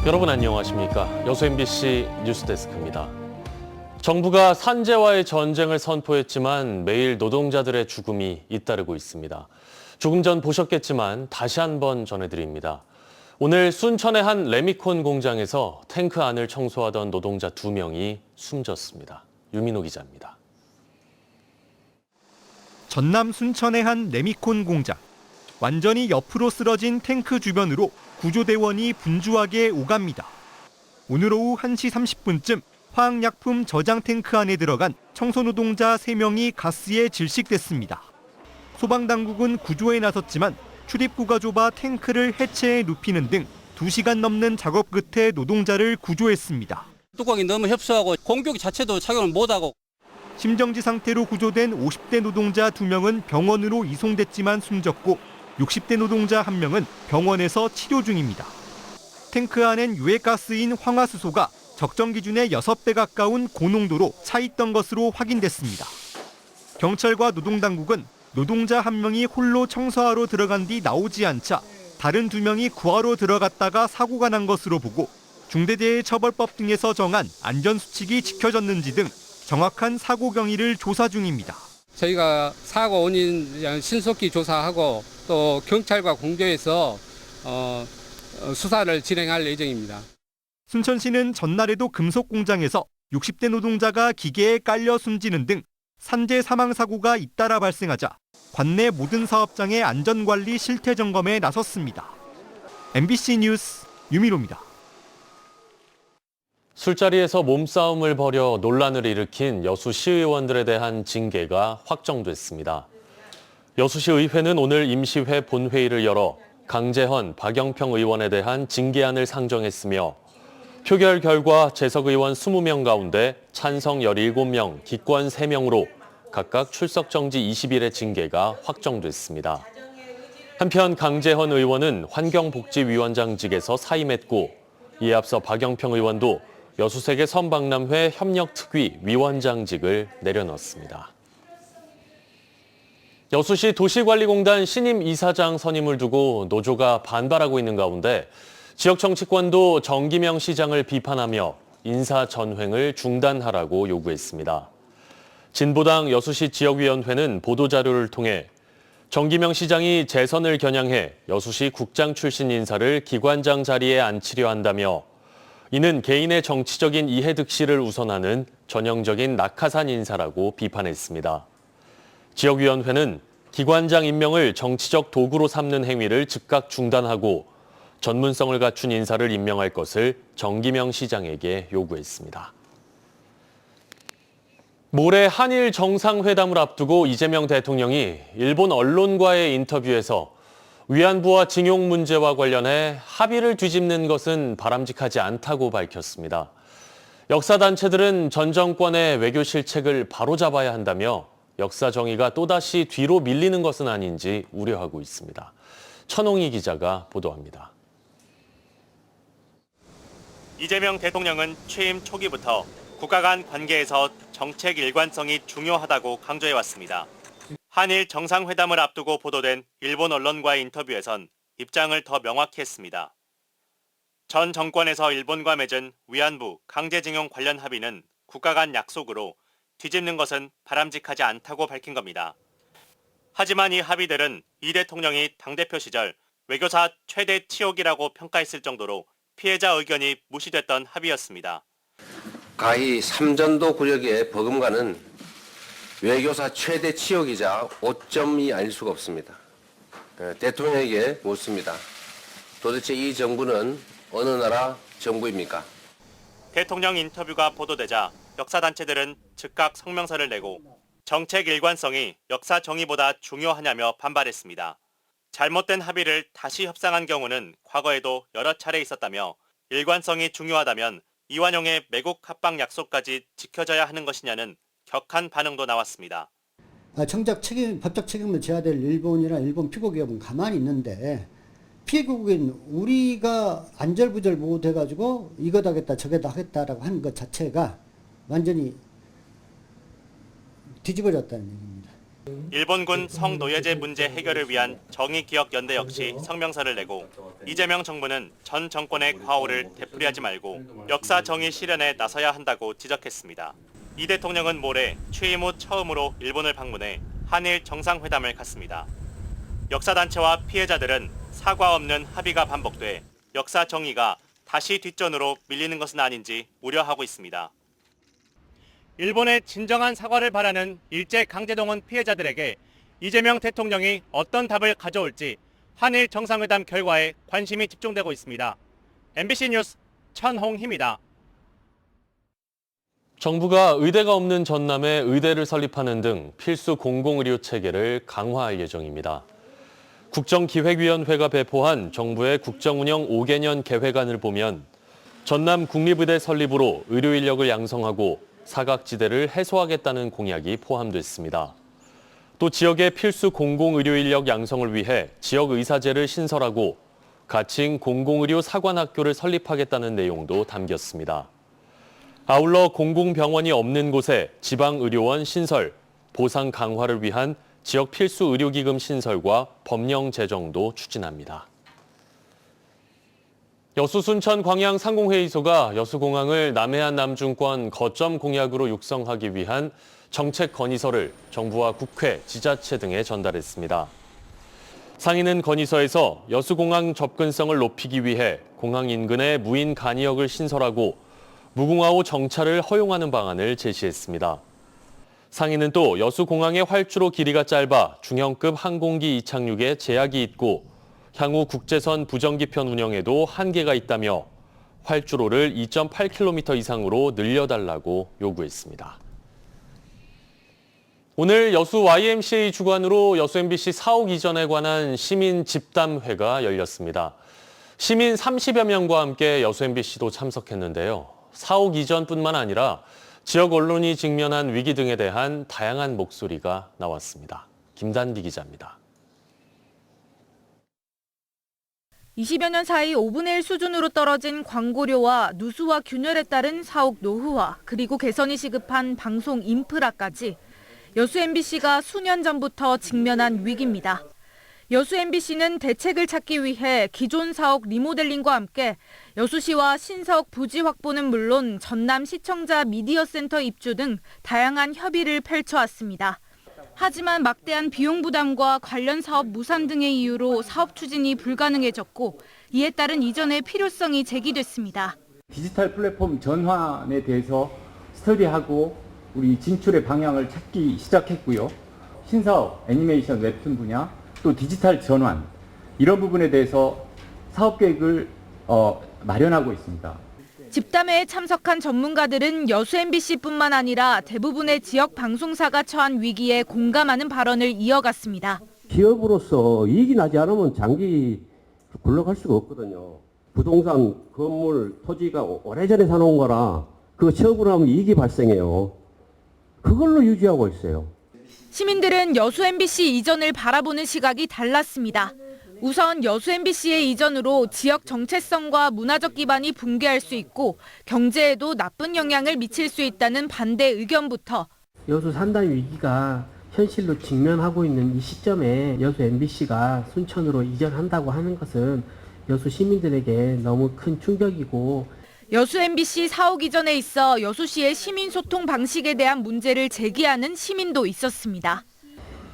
여러분 안녕하십니까? 여수 MBC 뉴스데스크입니다. 정부가 산재와의 전쟁을 선포했지만 매일 노동자들의 죽음이 잇따르고 있습니다. 조금 전 보셨겠지만 다시 한번 전해드립니다. 오늘 순천의 한 레미콘 공장에서 탱크 안을 청소하던 노동자 2명이 숨졌습니다. 유민호 기자입니다. 전남 순천의 한 레미콘 공장. 완전히 옆으로 쓰러진 탱크 주변으로 구조대원이 분주하게 오갑니다. 오늘 오후 1시 30분쯤 화학약품 저장 탱크 안에 들어간 청소노동자 3명이 가스에 질식됐습니다. 소방당국은 구조에 나섰지만 출입구가 좁아 탱크를 해체해 눕히는 등 2시간 넘는 작업 끝에 노동자를 구조했습니다. 뚜껑이 너무 협소하고 공기 자체도 착용을 못하고 심정지 상태로 구조된 50대 노동자 2명은 병원으로 이송됐지만 숨졌고 60대 노동자 1명은 병원에서 치료 중입니다. 탱크 안엔 유해가스인 황화수소가 적정 기준의 6배 가까운 고농도로 차 있던 것으로 확인됐습니다. 경찰과 노동당국은 노동자 1명이 홀로 청소하러 들어간 뒤 나오지 않자 다른 2명이 구하러 들어갔다가 사고가 난 것으로 보고 중대재해처벌법 등에서 정한 안전수칙이 지켜졌는지 등 정확한 사고 경위를 조사 중입니다. 저희가 사고 원인 신속히 조사하고 또 경찰과 공조해서 수사를 진행할 예정입니다. 순천시는 전날에도 금속 공장에서 60대 노동자가 기계에 깔려 숨지는 등 산재 사망 사고가 잇따라 발생하자 관내 모든 사업장의 안전관리 실태 점검에 나섰습니다. MBC 뉴스 유민호입니다. 술자리에서 몸싸움을 벌여 논란을 일으킨 여수 시의원들에 대한 징계가 확정됐습니다. 여수시 의회는 오늘 임시회 본회의를 열어 강재헌, 박영평 의원에 대한 징계안을 상정했으며 표결 결과 재석 의원 20명 가운데 찬성 17명, 기권 3명으로 각각 출석 정지 20일의 징계가 확정됐습니다. 한편 강재헌 의원은 환경복지위원장직에서 사임했고 이에 앞서 박영평 의원도 여수세계 선박람회 협력특위 위원장직을 내려놓았습니다. 여수시 도시관리공단 신임 이사장 선임을 두고 노조가 반발하고 있는 가운데 지역 정치권도 정기명 시장을 비판하며 인사 전횡을 중단하라고 요구했습니다. 진보당 여수시 지역위원회는 보도자료를 통해 정기명 시장이 재선을 겨냥해 여수시 국장 출신 인사를 기관장 자리에 앉히려 한다며 이는 개인의 정치적인 이해득실을 우선하는 전형적인 낙하산 인사라고 비판했습니다. 지역위원회는 기관장 임명을 정치적 도구로 삼는 행위를 즉각 중단하고 전문성을 갖춘 인사를 임명할 것을 정기명 시장에게 요구했습니다. 모레 한일 정상회담을 앞두고 이재명 대통령이 일본 언론과의 인터뷰에서 위안부와 징용 문제와 관련해 합의를 뒤집는 것은 바람직하지 않다고 밝혔습니다. 역사단체들은 전 정권의 외교 실책을 바로잡아야 한다며 역사 정의가 또다시 뒤로 밀리는 것은 아닌지 우려하고 있습니다. 천홍희 기자가 보도합니다. 이재명 대통령은 취임 초기부터 국가 간 관계에서 정책 일관성이 중요하다고 강조해왔습니다. 한일 정상회담을 앞두고 보도된 일본 언론과의 인터뷰에선 입장을 더 명확히 했습니다. 전 정권에서 일본과 맺은 위안부 강제징용 관련 합의는 국가 간 약속으로 뒤집는 것은 바람직하지 않다고 밝힌 겁니다. 하지만 이 합의들은 이 대통령이 당대표 시절 외교사 최대 치욕이라고 평가했을 정도로 피해자 의견이 무시됐던 합의였습니다. 가히 삼전도 구력의 버금가는 외교사 최대 치욕이자 오점이 아닐 수가 없습니다. 대통령에게 묻습니다. 도대체 이 정부는 어느 나라 정부입니까? 대통령 인터뷰가 보도되자 역사단체들은 즉각 성명서를 내고 정책 일관성이 역사 정의보다 중요하냐며 반발했습니다. 잘못된 합의를 다시 협상한 경우는 과거에도 여러 차례 있었다며 일관성이 중요하다면 이완용의 매국 합방 약속까지 지켜져야 하는 것이냐는 격한 반응도 나왔습니다. 정작 법적 책임을 져야 될 일본이나 일본 피고기업은 가만히 있는데 피고국인 우리가 안절부절 못해가지고 이거다 하겠다 저거다 하겠다라고 하는 것 자체가 완전히 뒤집어졌다는 얘기입니다. 일본군 성노예제 문제 해결을 위한 정의기억연대 역시 성명서를 내고 이재명 정부는 전 정권의 과오를 되풀이하지 말고 역사 정의 실현에 나서야 한다고 지적했습니다. 이 대통령은 모레 취임 후 처음으로 일본을 방문해 한일 정상회담을 갖습니다. 역사단체와 피해자들은 사과 없는 합의가 반복돼 역사 정의가 다시 뒷전으로 밀리는 것은 아닌지 우려하고 있습니다. 일본의 진정한 사과를 바라는 일제강제동원 피해자들에게 이재명 대통령이 어떤 답을 가져올지 한일 정상회담 결과에 관심이 집중되고 있습니다. MBC 뉴스 천홍희입니다. 정부가 의대가 없는 전남에 의대를 설립하는 등 필수 공공의료 체계를 강화할 예정입니다. 국정기획위원회가 배포한 정부의 국정운영 5개년 계획안을 보면 전남 국립의대 설립으로 의료 인력을 양성하고 사각지대를 해소하겠다는 공약이 포함됐습니다. 또 지역의 필수 공공의료 인력 양성을 위해 지역의사제를 신설하고 가칭 공공의료 사관학교를 설립하겠다는 내용도 담겼습니다. 아울러 공공병원이 없는 곳에 지방의료원 신설, 보상 강화를 위한 지역 필수 의료기금 신설과 법령 제정도 추진합니다. 여수 순천 광양 상공회의소가 여수공항을 남해안 남중권 거점 공약으로 육성하기 위한 정책 건의서를 정부와 국회, 지자체 등에 전달했습니다. 상인은 건의서에서 여수공항 접근성을 높이기 위해 공항 인근에 무인 간이역을 신설하고 무궁화호 정차를 허용하는 방안을 제시했습니다. 상인은 또 여수공항의 활주로 길이가 짧아 중형급 항공기 이착륙에 제약이 있고 향후 국제선 부정기편 운영에도 한계가 있다며 활주로를 2.8km 이상으로 늘려달라고 요구했습니다. 오늘 여수 YMCA 주관으로 여수 MBC 사옥 이전에 관한 시민 집담회가 열렸습니다. 시민 30여 명과 함께 여수 MBC도 참석했는데요. 사옥 이전뿐만 아니라 지역 언론이 직면한 위기 등에 대한 다양한 목소리가 나왔습니다. 김단비 기자입니다. 20여 년 사이 5분의 1 수준으로 떨어진 광고료와 누수와 균열에 따른 사옥 노후화, 그리고 개선이 시급한 방송 인프라까지 여수 MBC가 수년 전부터 직면한 위기입니다. 여수 MBC는 대책을 찾기 위해 기존 사옥 리모델링과 함께 여수시와 신사옥 부지 확보는 물론 전남 시청자 미디어 센터 입주 등 다양한 협의를 펼쳐왔습니다. 하지만 막대한 비용 부담과 관련 사업 무산 등의 이유로 사업 추진이 불가능해졌고 이에 따른 이전의 필요성이 제기됐습니다. 디지털 플랫폼 전환에 대해서 스터디하고 우리 진출의 방향을 찾기 시작했고요. 신사업, 애니메이션, 웹툰 분야, 또 디지털 전환 이런 부분에 대해서 사업 계획을 마련하고 있습니다. 집담회에 참석한 전문가들은 여수 MBC뿐만 아니라 대부분의 지역 방송사가 처한 위기에 공감하는 발언을 이어갔습니다. 기업으로서 이익이 나지 않으면 장기 굴러갈 수가 없거든요. 부동산, 건물, 토지가 오래전에 사놓은 거라 그거 처분하면 이익이 발생해요. 그걸로 유지하고 있어요. 시민들은 여수 MBC 이전을 바라보는 시각이 달랐습니다. 우선 여수 MBC의 이전으로 지역 정체성과 문화적 기반이 붕괴할 수 있고 경제에도 나쁜 영향을 미칠 수 있다는 반대 의견부터 여수 산단 위기가 현실로 직면하고 있는 이 시점에 여수 MBC가 순천으로 이전한다고 하는 것은 여수 시민들에게 너무 큰 충격이고 여수 MBC 사옥 이전에 있어 여수시의 시민 소통 방식에 대한 문제를 제기하는 시민도 있었습니다.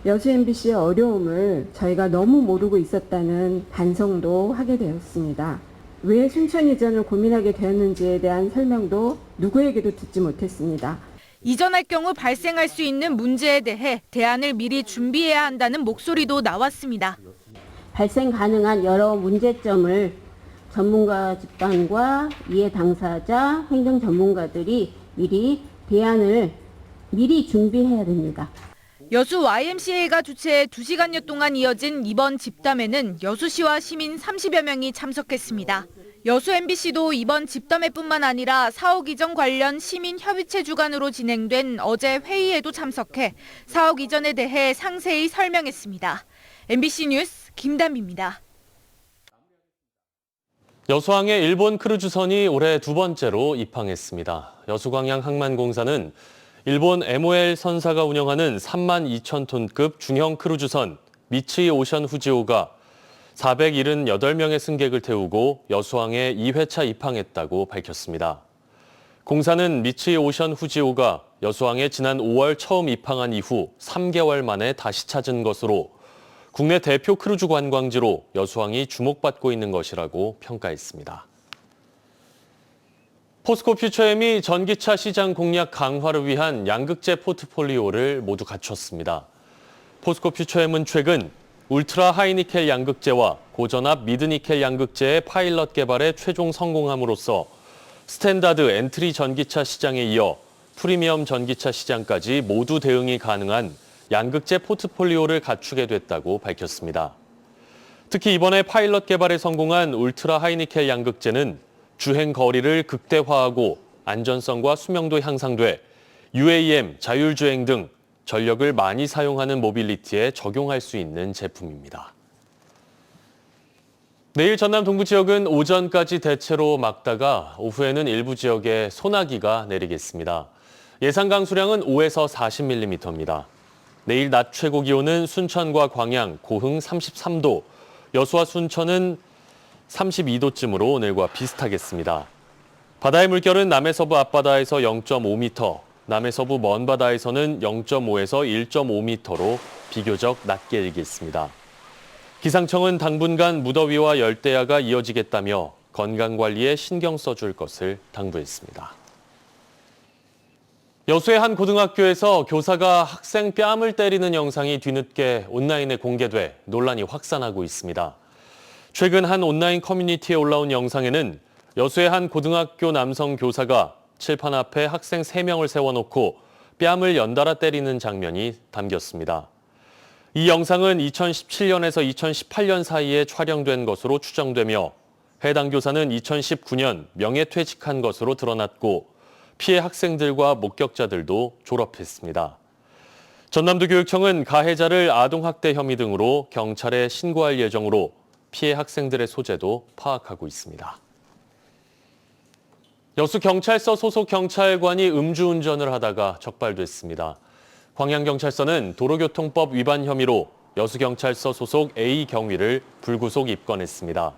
여수 MBC의 어려움을 저희가 너무 모르고 있었다는 반성도 하게 되었습니다. 왜 순천 이전을 고민하게 되었는지에 대한 설명도 누구에게도 듣지 못했습니다. 이전할 경우 발생할 수 있는 문제에 대해 대안을 미리 준비해야 한다는 목소리도 나왔습니다. 발생 가능한 여러 문제점을 전문가 집단과 이해 당사자, 행정 전문가들이 미리 대안을 미리 준비해야 됩니다. 여수 YMCA가 주최해 2시간여 동안 이어진 이번 집담회는 여수시와 시민 30여 명이 참석했습니다. 여수 MBC도 이번 집담회뿐만 아니라 사옥 이전 관련 시민협의체 주관으로 진행된 어제 회의에도 참석해 사옥 이전에 대해 상세히 설명했습니다. MBC 뉴스 김단비입니다. 여수항에 일본 크루즈선이 올해 두 번째로 입항했습니다. 여수광양 항만공사는 일본 MOL 선사가 운영하는 32,000톤급 중형 크루즈선 미츠이 오션 후지오가 478명의 승객을 태우고 여수항에 2회차 입항했다고 밝혔습니다. 공사는 미츠이 오션 후지오가 여수항에 지난 5월 처음 입항한 이후 3개월 만에 다시 찾은 것으로 국내 대표 크루즈 관광지로 여수항이 주목받고 있는 것이라고 평가했습니다. 포스코 퓨처엠이 전기차 시장 공략 강화를 위한 양극재 포트폴리오를 모두 갖췄습니다. 포스코 퓨처엠은 최근 울트라 하이니켈 양극재와 고전압 미드니켈 양극재의 파일럿 개발에 최종 성공함으로써 스탠다드 엔트리 전기차 시장에 이어 프리미엄 전기차 시장까지 모두 대응이 가능한 양극재 포트폴리오를 갖추게 됐다고 밝혔습니다. 특히 이번에 파일럿 개발에 성공한 울트라 하이니켈 양극재는 주행 거리를 극대화하고 안전성과 수명도 향상돼 UAM, 자율주행 등 전력을 많이 사용하는 모빌리티에 적용할 수 있는 제품입니다. 내일 전남 동부 지역은 오전까지 대체로 맑다가 오후에는 일부 지역에 소나기가 내리겠습니다. 예상 강수량은 5에서 40mm입니다. 내일 낮 최고 기온은 순천과 광양, 고흥 33도, 여수와 순천은 32도쯤으로 오늘과 비슷하겠습니다. 바다의 물결은 남해서부 앞바다에서 0.5m, 남해서부 먼바다에서는 0.5에서 1.5m로 비교적 낮게 일겠습니다. 기상청은 당분간 무더위와 열대야가 이어지겠다며 건강관리에 신경 써줄 것을 당부했습니다. 여수의 한 고등학교에서 교사가 학생 뺨을 때리는 영상이 뒤늦게 온라인에 공개돼 논란이 확산하고 있습니다. 최근 한 온라인 커뮤니티에 올라온 영상에는 여수의 한 고등학교 남성 교사가 칠판 앞에 학생 3명을 세워놓고 뺨을 연달아 때리는 장면이 담겼습니다. 이 영상은 2017년에서 2018년 사이에 촬영된 것으로 추정되며 해당 교사는 2019년 명예퇴직한 것으로 드러났고 피해 학생들과 목격자들도 졸업했습니다. 전남도 교육청은 가해자를 아동학대 혐의 등으로 경찰에 신고할 예정으로 피해 학생들의 소재도 파악하고 있습니다. 여수경찰서 소속 경찰관이 음주운전을 하다가 적발됐습니다. 광양경찰서는 도로교통법 위반 혐의로 여수경찰서 소속 A 경위를 불구속 입건했습니다.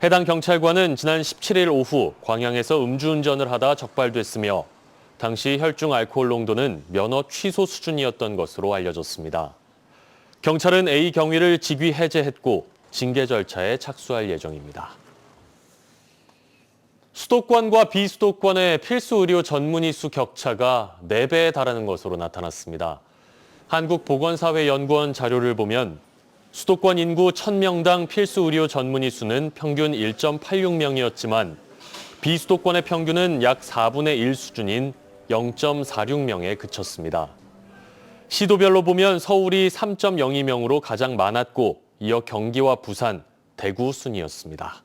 해당 경찰관은 지난 17일 오후 광양에서 음주운전을 하다 적발됐으며 당시 혈중 알코올 농도는 면허 취소 수준이었던 것으로 알려졌습니다. 경찰은 A 경위를 직위 해제했고 징계 절차에 착수할 예정입니다. 수도권과 비수도권의 필수 의료 전문의 수 격차가 4배에 달하는 것으로 나타났습니다. 한국보건사회연구원 자료를 보면 수도권 인구 1,000명당 필수 의료 전문의 수는 평균 1.86명이었지만 비수도권의 평균은 약 4분의 1 수준인 0.46명에 그쳤습니다. 시도별로 보면 서울이 3.02명으로 가장 많았고 이어 경기와 부산, 대구 순이었습니다.